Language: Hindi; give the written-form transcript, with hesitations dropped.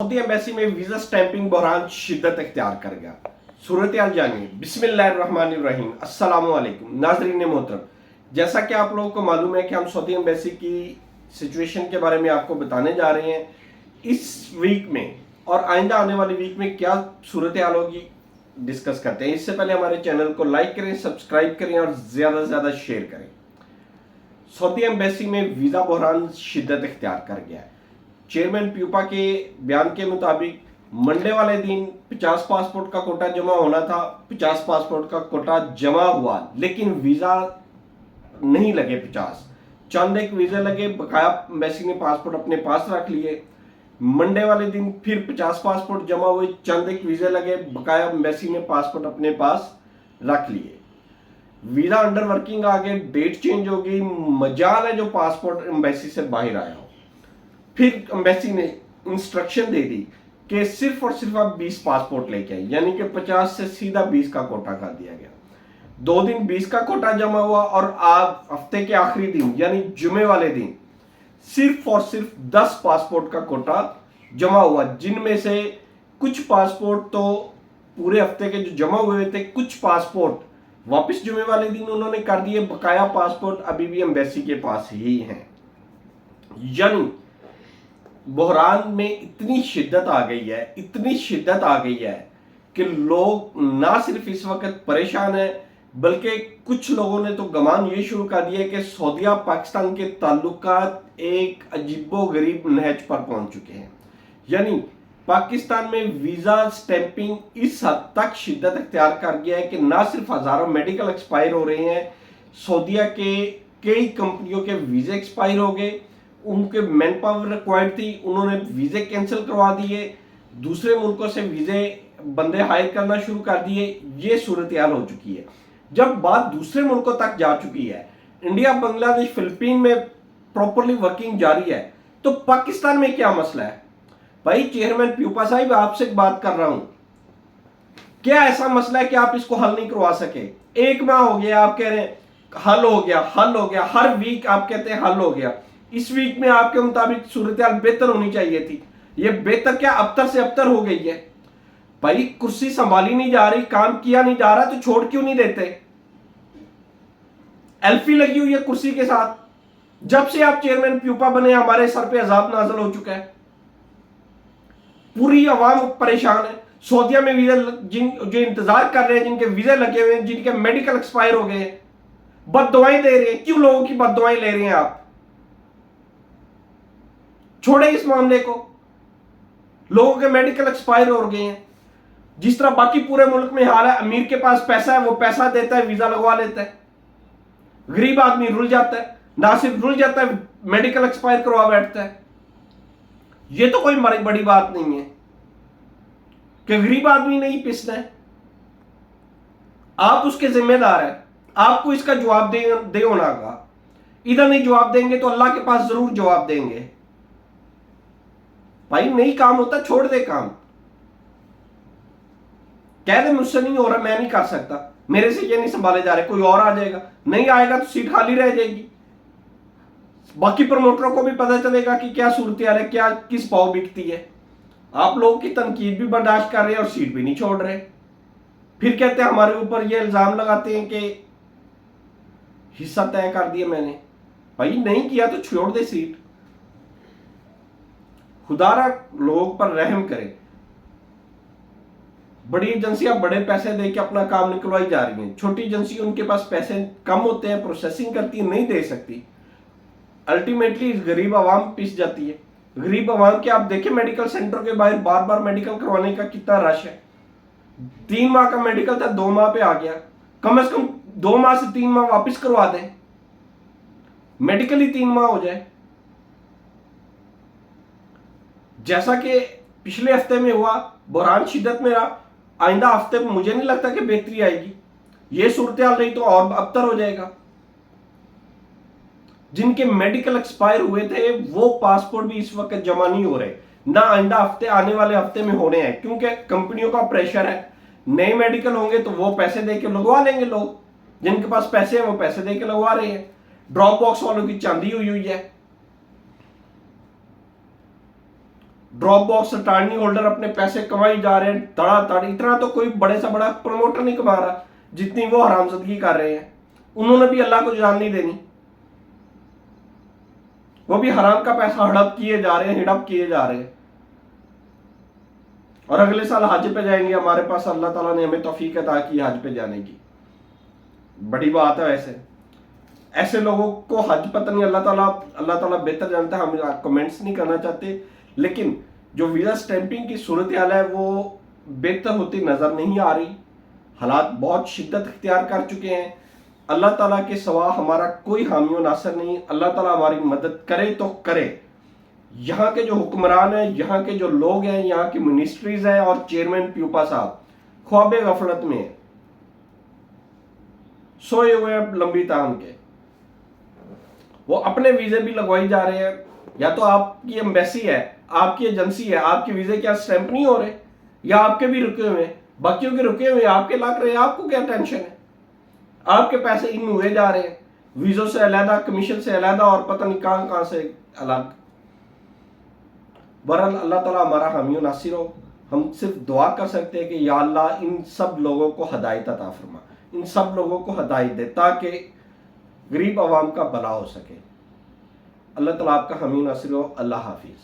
सऊदी एम्बेसी में वीजा स्टैंपिंग बहरान शिद्दत इख्तियार कर गया। सूरत हाल जानिए। बिस्मिल्लाहिर्रहमानिर्रहीम। अस्सलामु अलैकुम नाज़रीन मोहतरम, जैसा कि आप लोगों को मालूम है कि हम सऊदी एम्बेसी की सिचुएशन के बारे में आपको बताने जा रहे हैं। इस वीक में और आइंदा आने वाली वीक में क्या सूरत हाल होगी डिस्कस करते हैं। इससे पहले हमारे चैनल को लाइक करें, सब्सक्राइब करें और ज़्यादा से ज़्यादा शेयर करें। सऊदी एम्बेसी में वीज़ा बहरान शिद्दत इख्तियार कर गया है। चेयरमैन प्यूपा के बयान के मुताबिक मंडे वाले दिन 50 पासपोर्ट का कोटा जमा होना था। 50 पासपोर्ट का कोटा जमा हुआ, लेकिन वीज़ा नहीं लगे 50, चंद एक वीज़े लगे। बकाया एम्बेसी ने पासपोर्ट अपने पास रख लिए। मंडे वाले दिन फिर 50 पासपोर्ट जमा हुए, चंद एक वीज़े लगे। बकाया एम्बेसी ने पासपोर्ट अपने पास रख लिए। वीज़ा अंडर वर्किंग आ गए, डेट चेंज हो गई। मजाल है जो पासपोर्ट एम्बेसी से बाहर आया हो। फिर एम्बेसी ने इंस्ट्रक्शन दे दी कि सिर्फ और सिर्फ आप 20 पासपोर्ट लेके आए, यानी कि 50 से सीधा 20 का कोटा कर दिया गया। 2 दिन 20 का कोटा जमा हुआ और आज हफ्ते के आखिरी दिन यानी जुमे वाले दिन सिर्फ और सिर्फ 10 पासपोर्ट का कोटा जमा हुआ, जिनमें से कुछ पासपोर्ट तो पूरे हफ्ते के जो जमा हुए थे, कुछ पासपोर्ट वापस जुमे वाले दिन उन्होंने कर दिए। बकाया पासपोर्ट अभी भी एम्बेसी के पास ही हैं। यानी बहरान में इतनी शिद्दत आ गई है, इतनी शिद्दत आ गई है कि लोग ना सिर्फ इस वक्त परेशान है, बल्कि कुछ लोगों ने तो गमान ये शुरू कर दिया कि सऊदीया पाकिस्तान के ताल्लुकात एक अजीबोगरीब नहज पर पहुंच चुके हैं। यानी पाकिस्तान में वीजा स्टैंपिंग इस हद तक शिद्दत इख्तियार कर गया है कि ना सिर्फ हजारों मेडिकल एक्सपायर हो रहे हैं, सऊदीया के कई कंपनियों के वीजे एक्सपायर हो गए। उनके मैन पावर रिक्वायर्ड थी, उन्होंने वीजे कैंसिल करवा दिए, दूसरे मुल्कों से वीजे बंदे हायर करना शुरू कर दिए। ये सूरत हाल हो चुकी है। जब बात दूसरे मुल्कों तक जा चुकी है, इंडिया, बांग्लादेश, फिलीपीन में प्रॉपरली वर्किंग जारी है, तो पाकिस्तान में क्या मसला है? भाई चेयरमैन प्यूपा साहिब, आपसे बात कर रहा हूं, क्या ऐसा मसला है कि आप इसको हल नहीं करवा सके? 1 माह हो गया, आप कह रहे हैं हल हो गया, हल हो गया। हर वीक आप कहते हैं हल हो गया। इस वीक में आपके मुताबिक सूरत हाल बेहतर होनी चाहिए थी। ये बेहतर क्या अबतर से अबतर हो गई है। भाई कुर्सी संभाली नहीं जा रही, काम किया नहीं जा रहा, तो छोड़ क्यों नहीं देते? एल्फी लगी हुई है कुर्सी के साथ। जब से आप चेयरमैन प्यूपा बने, हमारे सर पे अजाब नाजल हो चुका है। पूरी अवाम परेशान है। सऊदीया में वीजा जो इंतजार कर रहे हैं, जिनके वीजे लगे हुए हैं, जिनके मेडिकल एक्सपायर हो गए हैं, बददुआएं दे रहे हैं। क्यों लोगों की बददुआएं ले रहे हैं आप? छोड़े इस मामले को। लोगों के मेडिकल एक्सपायर हो गए हैं। जिस तरह बाकी पूरे मुल्क में हाल है, अमीर के पास पैसा है, वो पैसा देता है, वीजा लगवा लेता है। गरीब आदमी रुल जाता है, ना सिर्फ रुल जाता है, मेडिकल एक्सपायर करवा बैठता है। ये तो कोई बड़ी बात नहीं है कि गरीब आदमी नहीं पिसना है। आप उसके जिम्मेदार हैं, आपको इसका जवाब दे होना होगा। इधर नहीं जवाब देंगे तो अल्लाह के पास जरूर जवाब देंगे। भाई नहीं काम होता, छोड़ दे काम। कह दे मुझसे नहीं हो रहा, मैं नहीं कर सकता, मेरे से ये नहीं संभाले जा रहे, कोई और आ जाएगा। नहीं आएगा तो सीट खाली रह जाएगी। बाकी प्रमोटरों को भी पता चलेगा कि क्या सूरत हाल है, क्या किस भाव बिकती है। आप लोगों की तनकीद भी बर्दाश्त कर रहे हैं और सीट भी नहीं छोड़ रहे। फिर कहते हैं हमारे ऊपर ये इल्जाम लगाते हैं कि हिस्सा तय कर दिया मैंने। भाई नहीं किया तो छोड़ दे सीट। खुदारा लोगों पर रहम करे। बड़ी एजेंसियां बड़े पैसे देके अपना काम निकलवाई जा रही हैं। छोटी एजेंसी, उनके पास पैसे कम होते हैं, प्रोसेसिंग करती है, नहीं दे सकती। अल्टीमेटली गरीब आवाम पिस जाती है। गरीब आवाम के आप देखें, मेडिकल सेंटर के बाहर बार बार मेडिकल करवाने का कितना रश है। 3 माह का मेडिकल था, 2 माह पे आ गया। कम से कम 2 माह से 3 माह वापिस करवा दें, मेडिकल ही 3 माह हो जाए। जैसा कि पिछले हफ्ते में हुआ, बहरान शिद्दत में रहा। आइंदा हफ्ते में मुझे नहीं लगता कि बेहतरी आएगी। यह सूरत हाल रही तो और अबतर हो जाएगा। जिनके मेडिकल एक्सपायर हुए थे, वो पासपोर्ट भी इस वक्त जमा नहीं हो रहे, ना आइंदा हफ्ते आने वाले हफ्ते में होने हैं, क्योंकि कंपनियों का प्रेशर है। नए मेडिकल होंगे तो वो पैसे देके लगवा लेंगे। लोग जिनके पास पैसे हैं वो पैसे देके लगवा रहे हैं। ड्रॉप बॉक्स वालों की चांदी हुई है। ड्रॉप बॉक्स अटॉर्नी होल्डर अपने पैसे कमाई जा रहे हैं धड़ाधड़। इतना तो कोई बड़े से बड़ा प्रमोटर नहीं कमा रहा जितनी वो हरामजदगी कर रहे हैं। उन्होंने भी अल्लाह को जान नहीं देनी, वो भी हराम का पैसा हड़प किए जा रहे हैं, हिड़प किए जा रहे हैं। और अगले साल हज पे जाएंगे। हमारे पास अल्लाह ताला ने हमें तौफीक अता की हज पे जाने की, बड़ी बात है। वैसे ऐसे लोगों को हज पता नहीं, अल्लाह ताला बेहतर जानता है, हम कमेंट्स नहीं करना चाहते। लेकिन जो वीजा स्टैंपिंग की सूरत हाल है वो बेहतर होती नजर नहीं आ रही। हालात बहुत शिद्दत इख्तियार कर चुके हैं। अल्लाह ताला के सिवा हमारा कोई हामी व नासर नहीं। अल्लाह ताला हमारी मदद करे तो करे। यहाँ के जो हुक्मरान हैं, यहाँ के जो लोग हैं, यहाँ की मिनिस्ट्रीज हैं और चेयरमैन प्यूपा साहब ख्वाबे गफलत में है, सोए हुए हैं लंबी तान के। वो अपने वीजे भी लगवाई जा रहे हैं। या तो आपकी एम्बेसी है, आपकी एजेंसी है, आपके वीजे क्या स्टैंप नहीं हो रहे, या आपके भी रुके हुए हैं, बाकियों के रुके हुए आपके लग रहे हैं, आपको क्या टेंशन है? आपके पैसे इन हुए जा रहे हैं, वीजों से अलहदा, कमीशन से अलहदा और पता नहीं कहां कहां से अलग। बहरहाल अल्लाह ताला हमारा हामी व नासिर हो। हम सिर्फ दुआ कर सकते हैं कि या अल्लाह इन सब लोगों को हदायत अता फरमा, इन सब लोगों को हदायत दे ताकि गरीब आवाम का भला हो सके। अल्लाह ताला आपका हामी व नासिर हो। अल्लाह हाफिज।